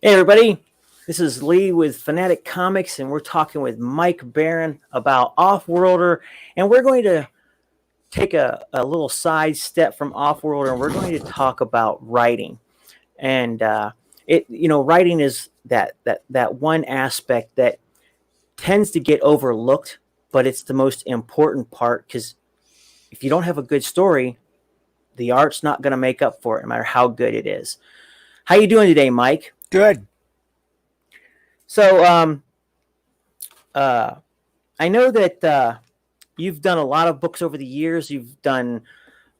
Hey everybody, this is Lee with Fanatic Comics, and we're talking with Mike Barron about Offworlder, and we're going to take a little side step from Offworlder, and we're going to talk about writing. And writing is that one aspect that tends to get overlooked, but it's the most important part because if you don't have a good story, the art's not going to make up for it, no matter how good it is. How you doing today, Mike? Good. So, uh, I know that you've done a lot of books over the years. You've done,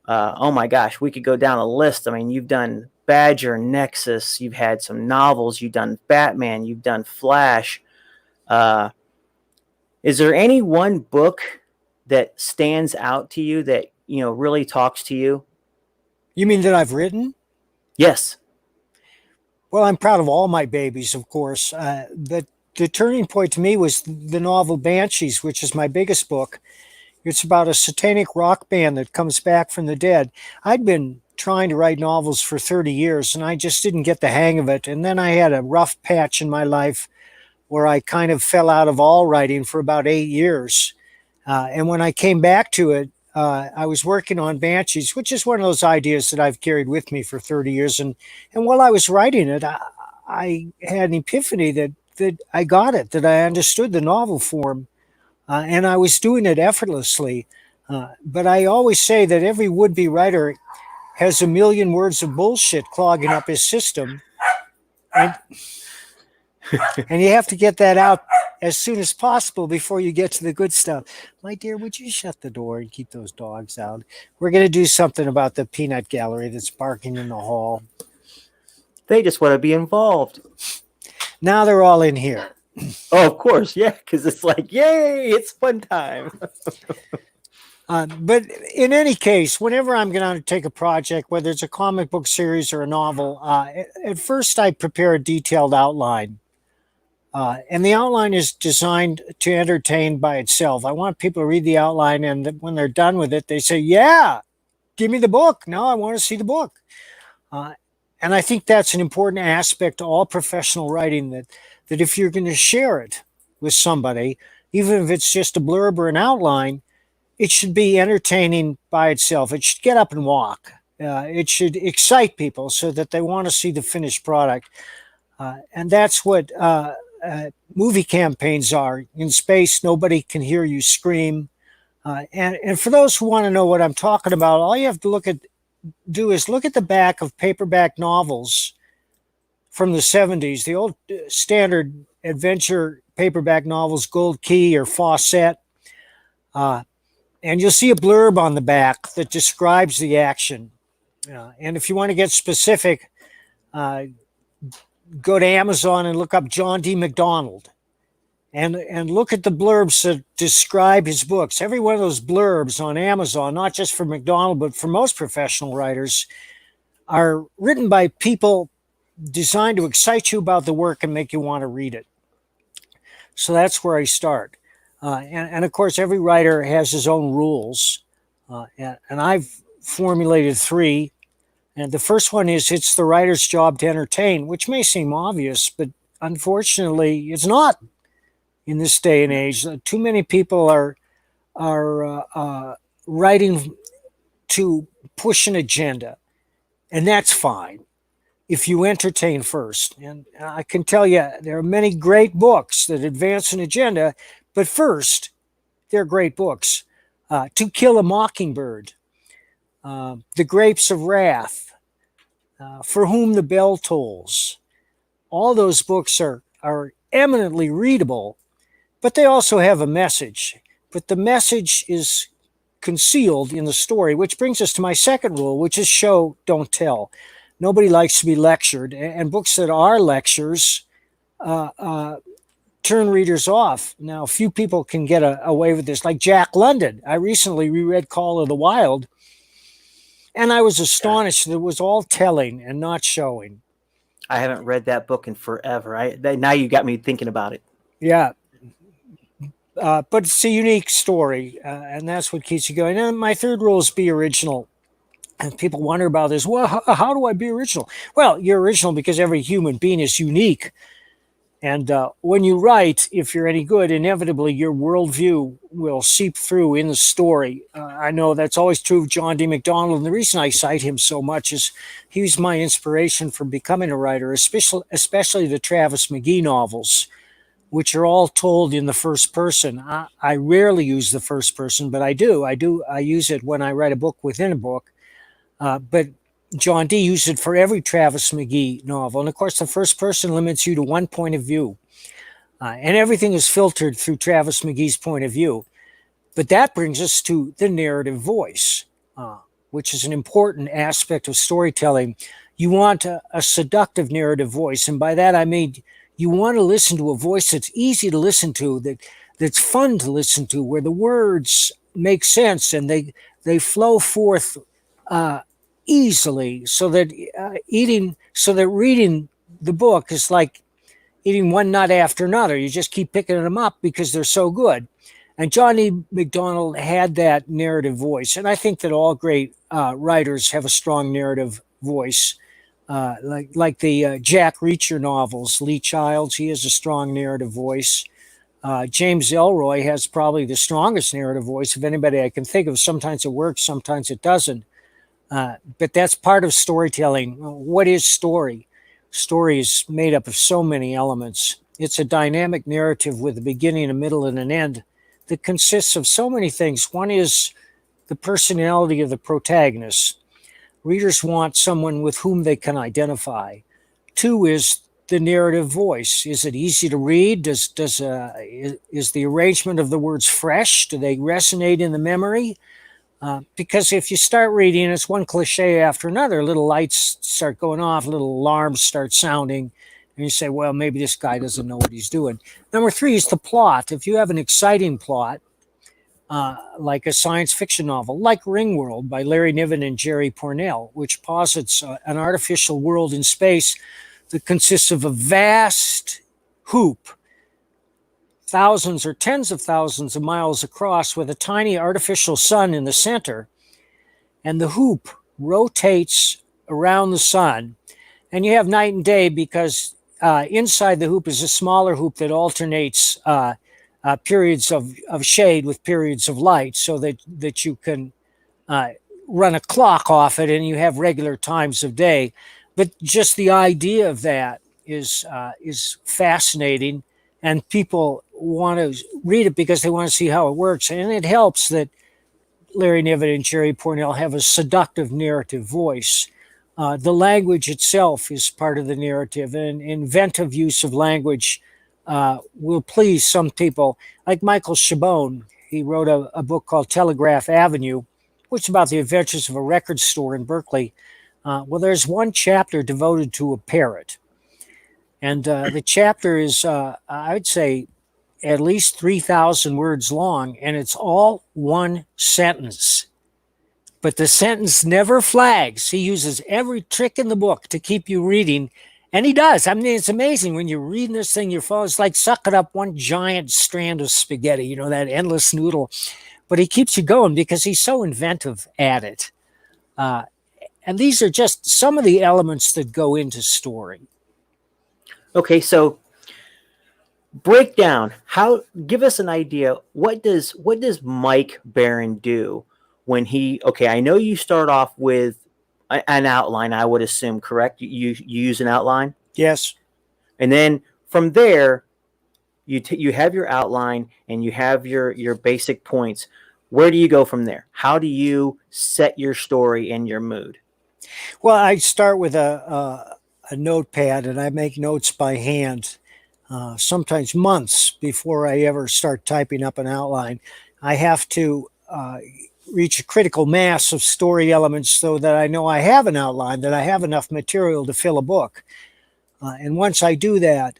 oh my gosh, we could go down a list. I mean, you've done Badger, Nexus, you've had some novels, you've done Batman, you've done Flash. Uh, is there any one book that stands out to you that, really talks to you? You mean that I've written? Yes. Well, I'm proud of all my babies, of course. But the turning point to me was the novel Banshees, which is my biggest book. It's about a satanic rock band that comes back from the dead. I'd been trying to write novels for 30 years and I just didn't get the hang of it. And then I had a rough patch in my life where I kind of fell out of all writing for about 8 years. And when I came back to it, I was working on Banshees, which is one of those ideas that I've carried with me for 30 years. And while I was writing it, I had an epiphany that I got it, that I understood the novel form, and I was doing it effortlessly. But I always say that every would-be writer has a million words of bullshit clogging up his system. And, and you have to get that out as soon as possible before you get to the good stuff. My dear, would you shut the door and keep those dogs out? We're going to do something about the peanut gallery that's barking in the hall. They just want to be involved. Now they're all in here. Oh, of course, yeah, because it's like, yay, it's fun time. But in any case, whenever I'm going to take a project, whether it's a comic book series or a novel, at first I prepare a detailed outline. And the outline is designed to entertain by itself. I want people to read the outline, and when they're done with it, they say, yeah, give me the book. Now I want to see the book. And I think that's an important aspect to all professional writing, that if you're going to share it with somebody, even if it's just a blurb or an outline, it should be entertaining by itself. It should get up and walk. It should excite people so that they want to see the finished product. And that's what movie campaigns are. In space, nobody can hear you scream. And for those who want to know what I'm talking about, all you have to do is look at the back of paperback novels from the 70s, the old standard adventure paperback novels, Gold Key or Fawcett. And you'll see a blurb on the back that describes the action. And if you want to get specific, go to Amazon and look up John D. MacDonald and look at the blurbs that describe his books. Every one of those blurbs on Amazon, not just for MacDonald, but for most professional writers, are written by people designed to excite you about the work and make you want to read it. So that's where I start. And of course, every writer has his own rules. And I've formulated three. And the first one is it's the writer's job to entertain, which may seem obvious, but unfortunately, it's not in this day and age. Too many people are writing to push an agenda, and that's fine if you entertain first. And I can tell you there are many great books that advance an agenda, but first, they're great books. To Kill a Mockingbird, The Grapes of Wrath, For Whom the Bell Tolls. All those books are eminently readable, but they also have a message. But the message is concealed in the story, which brings us to my second rule, which is show, don't tell. Nobody likes to be lectured, and books that are lectures turn readers off. Now, few people can get away with this, like Jack London. I recently reread Call of the Wild, and I was astonished that it was all telling and not showing. I haven't read that book in forever. Now you got me thinking about it. Yeah. But it's a unique story, and that's what keeps you going. And my third rule is be original. And people wonder about this. Well, how do I be original? Well, you're original because every human being is unique. And when you write, if you're any good, inevitably your worldview will seep through in the story. I know that's always true of John D. MacDonald. And the reason I cite him so much is he was my inspiration for becoming a writer, especially the Travis McGee novels, which are all told in the first person. I rarely use the first person, but I do. I use it when I write a book within a book. But John D. used it for every Travis McGee novel. And of course, the first person limits you to one point of view. And everything is filtered through Travis McGee's point of view. But that brings us to the narrative voice, which is an important aspect of storytelling. You want a seductive narrative voice. And by that, I mean, you want to listen to a voice that's easy to listen to, that's fun to listen to, where the words make sense and they flow forth easily, so that reading the book is like eating one nut after another. You just keep picking them up because they're so good. And John E. MacDonald had that narrative voice. And I think that all great writers have a strong narrative voice. Like the Jack Reacher novels, Lee Childs, he has a strong narrative voice. James Ellroy has probably the strongest narrative voice of anybody I can think of. Sometimes it works, sometimes it doesn't. But that's part of storytelling. What is story? Story is made up of so many elements. It's a dynamic narrative with a beginning, a middle, and an end that consists of so many things. One is the personality of the protagonist. Readers want someone with whom they can identify. Two is the narrative voice. Is it easy to read? Is the arrangement of the words fresh? Do they resonate in the memory? Because if you start reading, it's one cliche after another. Little lights start going off, little alarms start sounding, and you say, well, maybe this guy doesn't know what he's doing. Number three is the plot. If you have an exciting plot, like a science fiction novel, like Ringworld by Larry Niven and Jerry Pournelle, which posits an artificial world in space that consists of a vast hoop, thousands or tens of thousands of miles across, with a tiny artificial sun in the center. And the hoop rotates around the sun. And you have night and day because inside the hoop is a smaller hoop that alternates periods of shade with periods of light, so that you can run a clock off it and you have regular times of day. But just the idea of that is fascinating, and people want to read it because they want to see how it works. And it helps that Larry Niven and Jerry Pournelle have a seductive narrative voice. The language itself is part of the narrative, and inventive use of language will please some people. Like Michael Chabon, he wrote a book called Telegraph Avenue, which is about the adventures of a record store in Berkeley. Well, there's one chapter devoted to a parrot. And the chapter is, I'd say, at least 3,000 words long, and it's all one sentence. But the sentence never flags. He uses every trick in the book to keep you reading, and he does. I mean, it's amazing when you're reading this thing, it's like sucking up one giant strand of spaghetti, that endless noodle. But he keeps you going because he's so inventive at it. And these are just some of the elements that go into story. Okay, so breakdown. Give us an idea. What does Mike Barron do when I know you start off with an outline, I would assume, correct? You use an outline? Yes. And then from there, you have your outline and you have your basic points. Where do you go from there? How do you set your story and your mood? Well, I start with a notepad, and I make notes by hand, sometimes months before I ever start typing up an outline. I have to reach a critical mass of story elements so that I know I have an outline, that I have enough material to fill a book. And once I do that,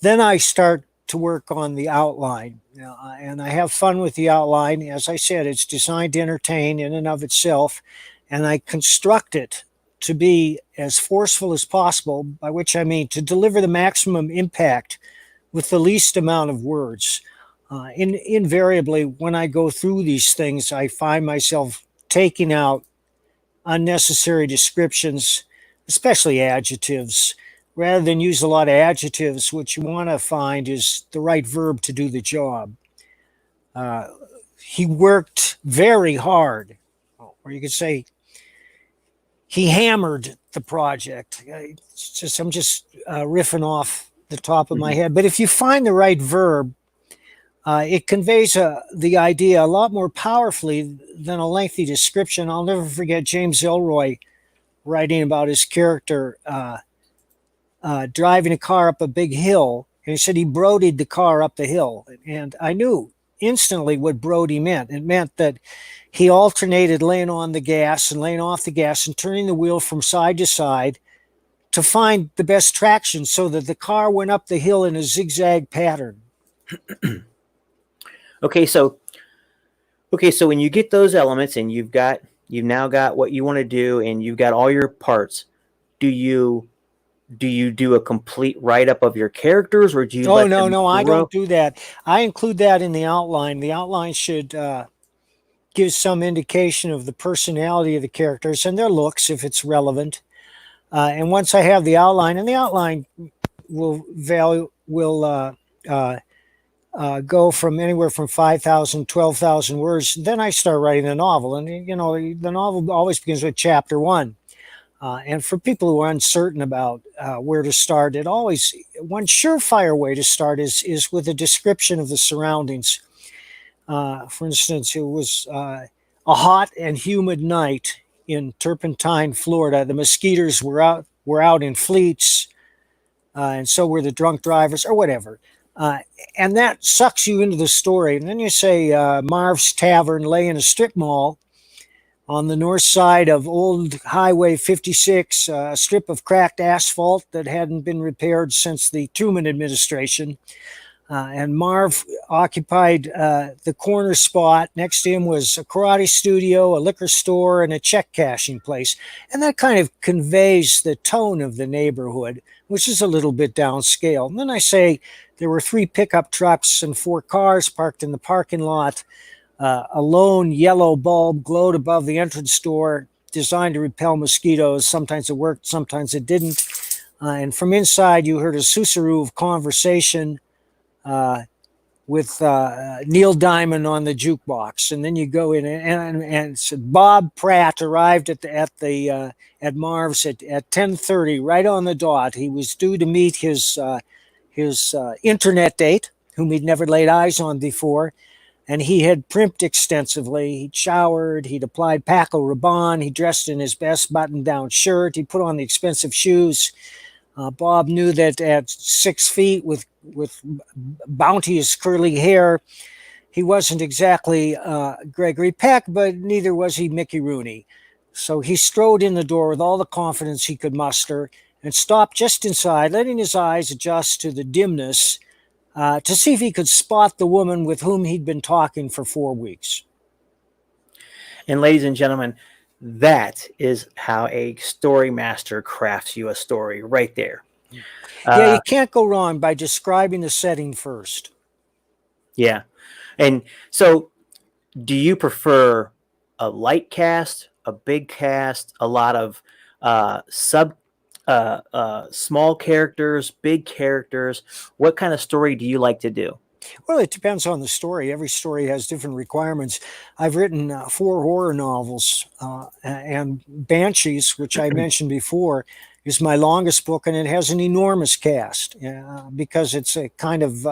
then I start to work on the outline. And I have fun with the outline. As I said, it's designed to entertain in and of itself, and I construct it to be as forceful as possible, by which I mean to deliver the maximum impact with the least amount of words. Invariably, when I go through these things, I find myself taking out unnecessary descriptions, especially adjectives. Rather than use a lot of adjectives, what you want to find is the right verb to do the job. He worked very hard, or you could say he hammered the project. I'm just riffing off the top of my head. But if you find the right verb, it conveys the idea a lot more powerfully than a lengthy description. I'll never forget James Ellroy writing about his character driving a car up a big hill. And he said he brodied the car up the hill. And I knew instantly what Brody meant. It meant that he alternated laying on the gas and laying off the gas and turning the wheel from side to side to find the best traction so that the car went up the hill in a zigzag pattern. Okay, so when you get those elements and you've now got what you want to do and you've got all your parts, do you do a complete write-up of your characters, or do you No, I don't do that. I include that in the outline. The outline should give some indication of the personality of the characters and their looks if it's relevant. And once I have the outline, and the outline will go from anywhere from 5,000, 12,000 words, then I start writing the novel. And, the novel always begins with chapter 1. And for people who are uncertain about where to start, one surefire way to start is with a description of the surroundings. For instance, it was a hot and humid night in Turpentine, Florida. The mosquitoes were out in fleets, and so were the drunk drivers, or whatever. And that sucks you into the story. And then you say Marv's Tavern lay in a strip mall on the north side of old Highway 56, a strip of cracked asphalt that hadn't been repaired since the Truman administration. And Marv occupied the corner spot. Next to him was a karate studio, a liquor store, and a check cashing place. And that kind of conveys the tone of the neighborhood, which is a little bit downscale. And then I say there were 3 pickup trucks and 4 cars parked in the parking lot. A lone yellow bulb glowed above the entrance door, designed to repel mosquitoes. Sometimes it worked, sometimes it didn't. And from inside, you heard a susurrus of conversation with Neil Diamond on the jukebox. And then you go in and so Bob Pratt arrived at Marv's at 10:30, right on the dot. He was due to meet his internet date, whom he'd never laid eyes on before. And he had primped extensively. He'd showered, he'd applied Paco Rabanne, he dressed in his best button-down shirt, he put on the expensive shoes. Bob knew that at 6 feet with bounteous curly hair, he wasn't exactly Gregory Peck, but neither was he Mickey Rooney. So he strode in the door with all the confidence he could muster and stopped just inside, letting his eyes adjust to the dimness to see if he could spot the woman with whom he'd been talking for 4 weeks. And ladies and gentlemen, that is how a story master crafts you a story right there. Yeah, you can't go wrong by describing the setting first. Yeah. And so do you prefer a light cast, a big cast, a lot of small characters, big characters? What kind of story do you like to do? Well, it depends on the story. Every story has different requirements. I've written 4 horror novels, and Banshees, which I mentioned before, is my longest book, and it has an enormous cast because it's a kind of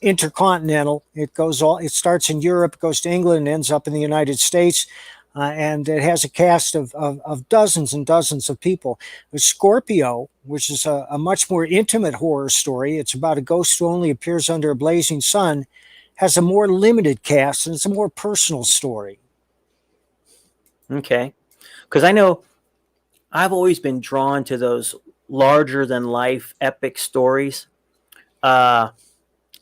intercontinental. It starts in Europe, goes to England, and ends up in the United States. And it has a cast of dozens and dozens of people. With Scorpio, which is a much more intimate horror story, it's about a ghost who only appears under a blazing sun, has a more limited cast, and it's a more personal story. Okay. Because I know I've always been drawn to those larger-than-life epic stories. I'm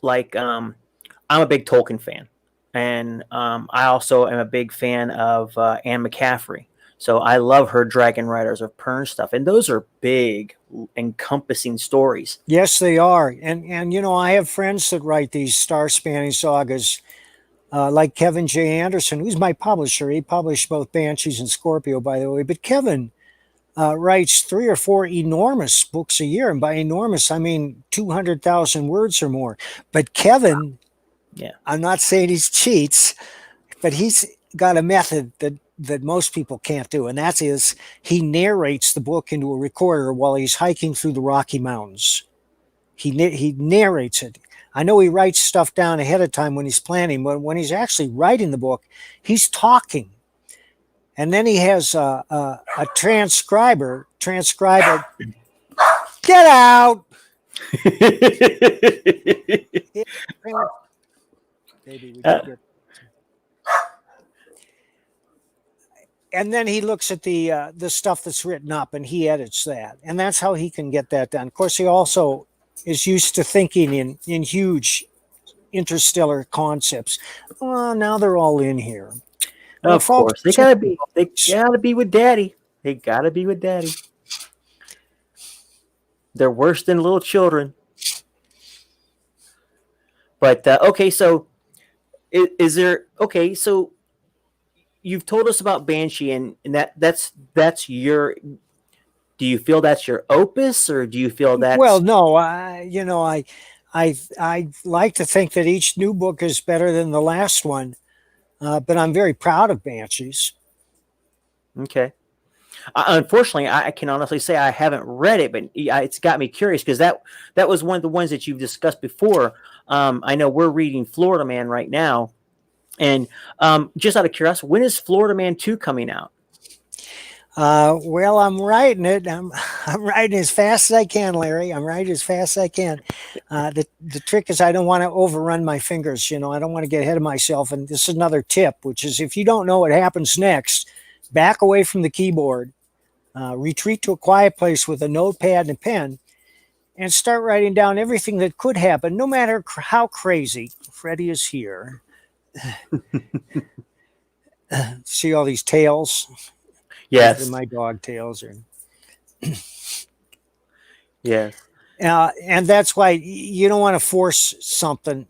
a big Tolkien fan. And I also am a big fan of Anne McCaffrey. So I love her Dragon Riders of Pern stuff. And those are big, encompassing stories. Yes, they are. And I have friends that write these star-spanning sagas like Kevin J. Anderson, who's my publisher. He published both Banshees and Scorpio, by the way. But Kevin writes 3 or 4 enormous books a year. And by enormous, I mean 200,000 words or more. But Kevin, Yeah. I'm not saying he cheats, but he's got a method that most people can't do. And that is he narrates the book into a recorder while he's hiking through the Rocky Mountains. He narrates it. I know he writes stuff down ahead of time when he's planning, but when he's actually writing the book, he's talking. And then he has a transcribe it. Get out! Maybe we can get. And then he looks at the stuff that's written up and he edits that. And that's how he can get that done. Of course, he also is used to thinking in huge interstellar concepts. Well, now they're all in here. Of course. They gotta be with daddy. They gotta be with daddy. They're worse than little children. But okay, so is there so you've told us about Banshee and that's your, do you feel that's your opus, or do you feel that? Well, no, I like to think that each new book is better than the last one, but I'm very proud of Banshees. Okay. Unfortunately, I can honestly say I haven't read it, but it's got me curious because that was one of the ones that you've discussed before. I know we're reading Florida Man right now, and just out of curiosity, when is Florida Man 2 coming out? Well, I'm writing it. I'm writing as fast as I can, Larry. I'm writing as fast as I can. The trick is I don't want to overrun my fingers. I don't want to get ahead of myself. And this is another tip, which is if you don't know what happens next, back away from the keyboard, retreat to a quiet place with a notepad and a pen, and start writing down everything that could happen, no matter how crazy. Freddie is here. See all these tails? Yes. My dog tails are. Yes. And that's why you don't want to force something,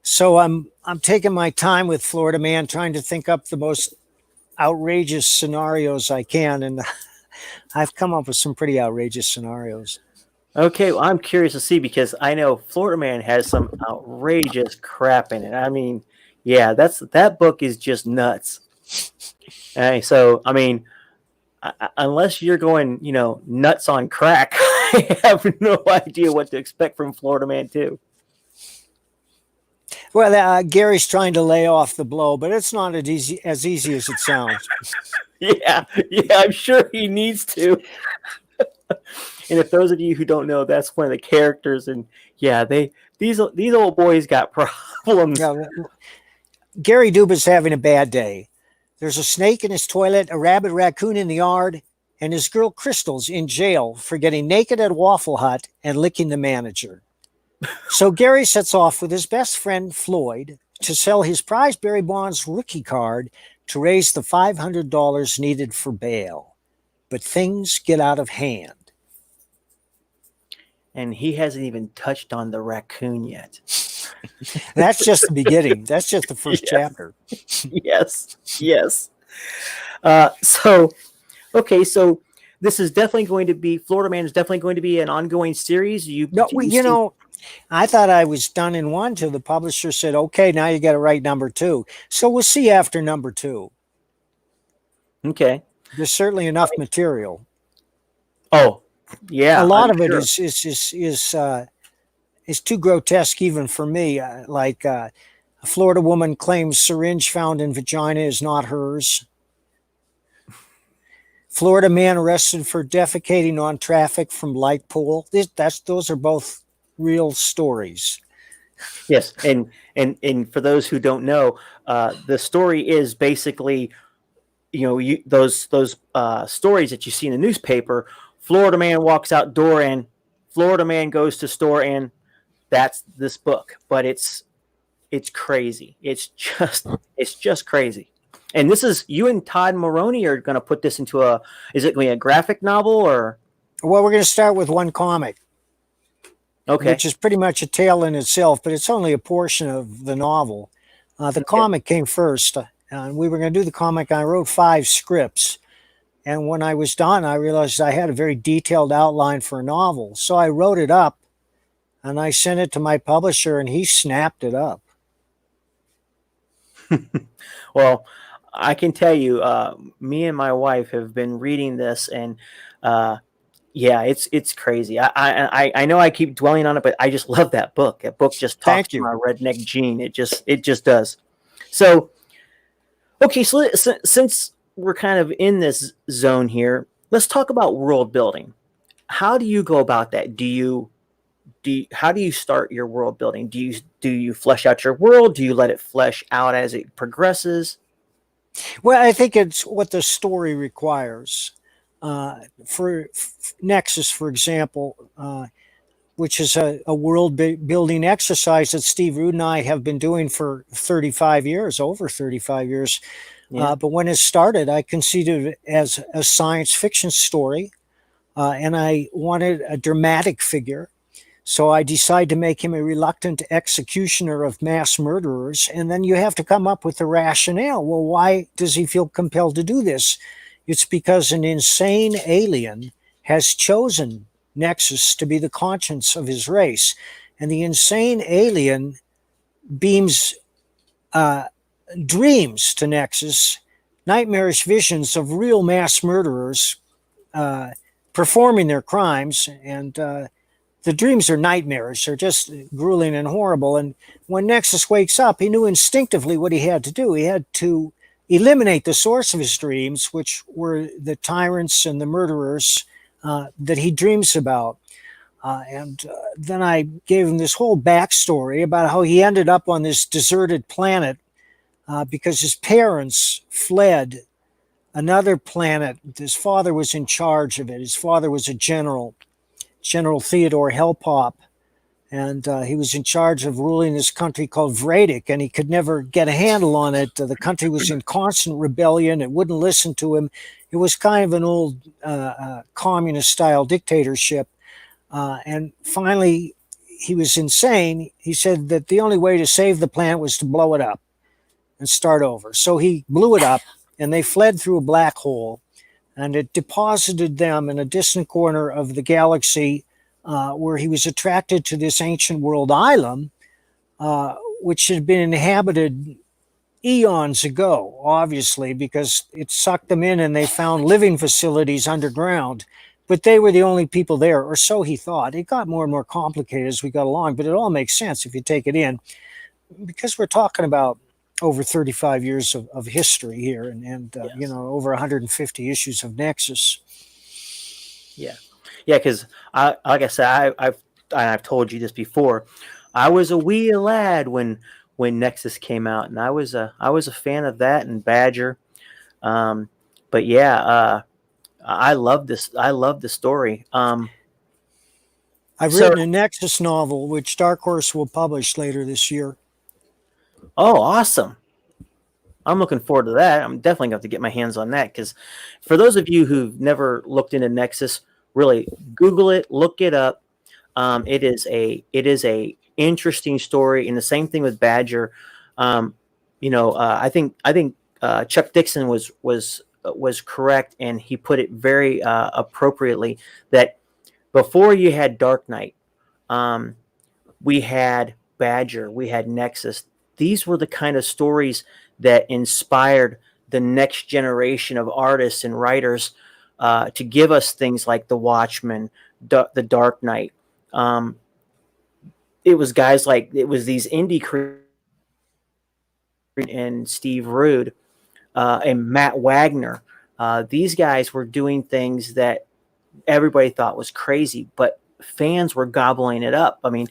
so I'm taking my time with Florida Man, trying to think up the most outrageous scenarios I can, and I've come up with some pretty outrageous scenarios. Okay, well, I'm curious to see because I know Florida Man has some outrageous crap in it. I mean, yeah, that book is just nuts. So, I mean, unless you're going, nuts on crack, I have no idea what to expect from Florida Man 2. Well, Gary's trying to lay off the blow, but it's not as easy as it sounds. Yeah, I'm sure he needs to. And if those of you who don't know, that's one of the characters, and yeah, these old boys got problems. Yeah, Gary Duba's having a bad day. There's a snake in his toilet, a rabid raccoon in the yard, and his girl Crystal's in jail for getting naked at Waffle Hut and licking the manager. So Gary sets off with his best friend Floyd to sell his prize Barry Bonds rookie card to raise the $500 needed for bail. But things get out of hand. And he hasn't even touched on the raccoon yet. That's just the beginning. That's just the first chapter. Yes. So this is definitely going to be, Florida Man is definitely going to be an ongoing series. I thought I was done in 1 till the publisher said, okay, now you got to write number 2. So we'll see after number 2. Okay. There's certainly enough material. Oh, yeah. A lot of it is too grotesque even for me. A Florida woman claims syringe found in vagina is not hers. Florida man arrested for defecating on traffic from light pole. Those are both real stories. Yes, and for those who don't know, the story is basically, those stories that you see in the newspaper. Florida man walks out door and Florida man goes to store and that's this book. But it's crazy. It's just crazy. And this is, you and Todd Maroney are going to put this into is it going to be a graphic novel or? Well, we're going to start with one comic. Okay. which is pretty much a tale in itself, but it's only a portion of the novel. The Okay. comic came first, and we were going to do the comic. I wrote 5 scripts. And when I was done, I realized I had a very detailed outline for a novel. So I wrote it up and I sent it to my publisher, and he snapped it up. Well, I can tell you, me and my wife have been reading this, and uh, yeah, it's crazy. I know I keep dwelling on it, but I just love that book. That book just talks Thank to you. my redneck gene. It just does. So okay, so since we're kind of in this zone here, let's talk about world building. How do you go about that? How do you start your world building? Do you flesh out your world? Do you let it flesh out as it progresses? Well, I think it's what the story requires. For Nexus, for example, which is a world building exercise that Steve Rude and I have been doing for 35 years, over 35 years. Yeah. But when it started, I conceived it as a science fiction story, and I wanted a dramatic figure. So I decided to make him a reluctant executioner of mass murderers. And then you have to come up with the rationale. Well, why does he feel compelled to do this? It's because an insane alien has chosen Nexus to be the conscience of his race. And the insane alien beams dreams to Nexus, nightmarish visions of real mass murderers uh, performing their crimes. And the dreams are nightmarish. They're just grueling and horrible. And when Nexus wakes up, he knew instinctively what he had to do. He had to eliminate the source of his dreams, which were the tyrants and the murderers that he dreams about. And then I gave him this whole backstory about how he ended up on this deserted planet because his parents fled another planet. His father was in charge of it. His father was a general, General Theodore Helpop, and he was in charge of ruling this country called Vradic, and he could never get a handle on it. The country was in constant rebellion. It wouldn't listen to him. It was kind of an old communist-style dictatorship. And finally, he was insane. He said that the only way to save the planet was to blow it up and start over. So he blew it up, and they fled through a black hole, and it deposited them in a distant corner of the galaxy where he was attracted to this ancient world island, which had been inhabited eons ago, obviously, because it sucked them in and they found living facilities underground. But they were the only people there, or so he thought. It got more and more complicated as we got along, but it all makes sense if you take it in, because we're talking about over 35 years of history here, and Yes. over 150 issues of Nexus. Yeah. Yeah. Because like I said, I've told you this before. I was a wee lad when Nexus came out, and I was a fan of that and Badger. But yeah, I love this. I love the story. I've So written a Nexus novel, which Dark Horse will publish later this year. oh, awesome. I'm looking forward to that. I'm definitely going to have to get my hands on that because for those of you who've never looked into Nexus, really Google it, look it up. It is a interesting story, and the same thing with Badger. Um, I think Chuck Dixon was correct, and he put it very appropriately that before you had Dark Knight, um, we had Badger, we had Nexus. These were the kind of stories that inspired the next generation of artists and writers to give us things like The Watchmen, The Dark Knight. Um, it was guys like it was these indie creators and Steve Rude and Matt Wagner. These guys were doing things that everybody thought was crazy, but fans were gobbling it up. I mean,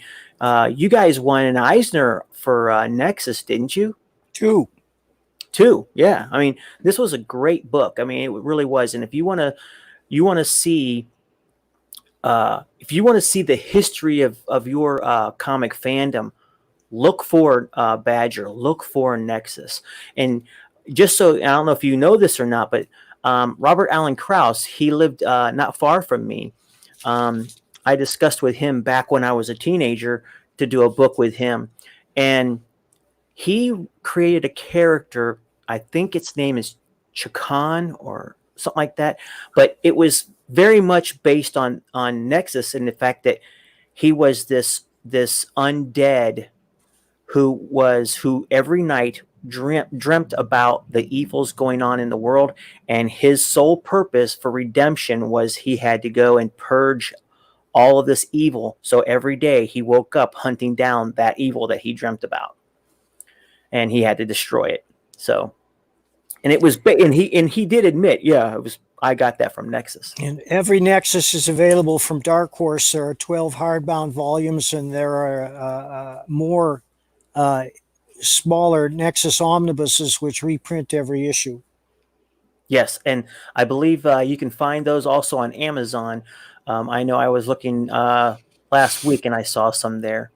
you guys won an Eisner for Nexus, didn't you? Two. Two, yeah. I mean, this was a great book. I mean, it really was. And if you want to see, the history of your comic fandom, look for Badger, look for Nexus, and just so I don't know if you know this or not, but Robert Allen Krauss, he lived not far from me. I I discussed with him back when I was a teenager to do a book with him, and he created a character. I think its name is Chakan or something like that, but it was very much based on Nexus and the fact that he was this undead who every night dreamt about the evils going on in the world, and his sole purpose for redemption was he had to go and purge all of this evil. So every day he woke up hunting down that evil that he dreamt about, and he had to destroy it. So, and it was, and he did admit, yeah, it was. I got that from Nexus. And every Nexus is available from Dark Horse. There are 12 hardbound volumes, and there are more smaller Nexus omnibuses which reprint every issue. Yes, and I believe you can find those also on Amazon. I know I was looking last week and I saw some there.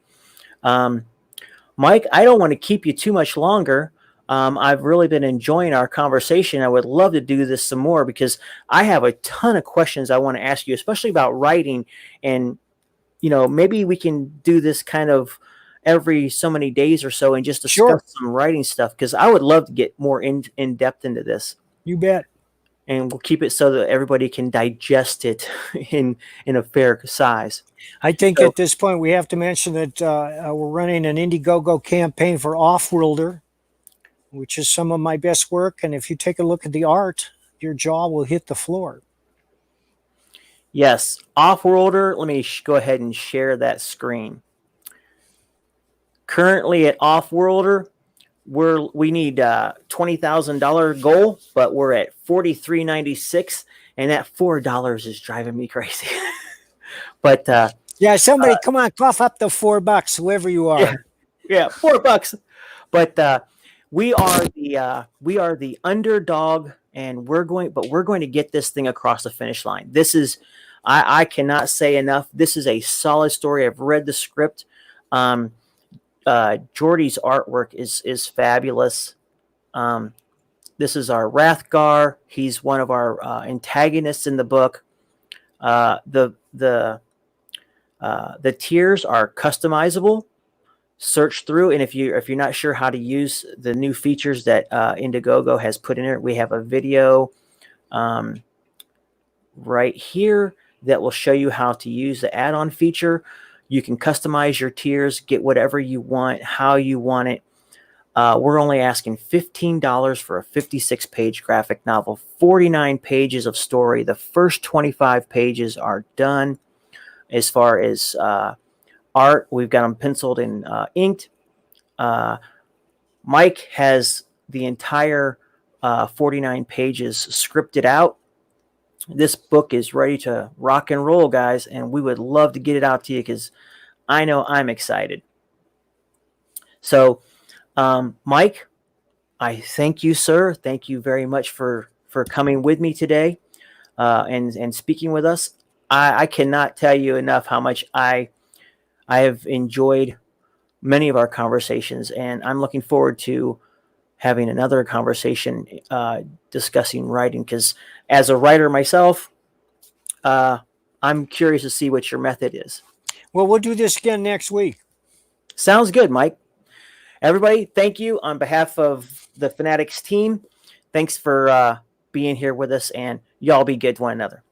Mike, I don't want to keep you too much longer. I've really been enjoying our conversation. I would love to do this some more because I have a ton of questions I want to ask you, especially about writing. And, maybe we can do this kind of every so many days or so and just discuss some writing stuff, because I would love to get more in depth into this. You bet. And we'll keep it so that everybody can digest it in a fair size. I think at this point we have to mention that we're running an Indiegogo campaign for Offworlder, which is some of my best work. And if you take a look at the art, your jaw will hit the floor. Yes, Offworlder. Let me go ahead and share that screen. Currently at Offworlder, we need $20,000 goal, but we're at $43.96, and that $4 is driving me crazy. But yeah, somebody come on, cough up the $4, whoever you are. Yeah, $4. But we are the underdog, and we're going to get this thing across the finish line. This is, I cannot say enough. This is a solid story. I've read the script. Jordy's artwork is fabulous. This is our Wrathgar. He's one of our antagonists in the book. The tiers are customizable. Search through, and if you're not sure how to use the new features that Indiegogo has put in it, we have a video right here that will show you how to use the add-on feature. You can customize your tiers, get whatever you want, how you want it. We're only asking $15 for a 56-page graphic novel, 49 pages of story. The first 25 pages are done. As far as art, we've got them penciled and inked. Mike has the entire 49 pages scripted out. This book is ready to rock and roll, guys, and we would love to get it out to you because I know I'm excited. So, Mike, I thank you, sir. Thank you very much for coming with me today and speaking with us. I cannot tell you enough how much I have enjoyed many of our conversations, and I'm looking forward to having another conversation discussing writing, because as a writer myself, I'm curious to see what your method is. Well, we'll do this again next week. Sounds good, Mike. Everybody, thank you on behalf of the Fanatics team. Thanks for being here with us, and y'all be good to one another.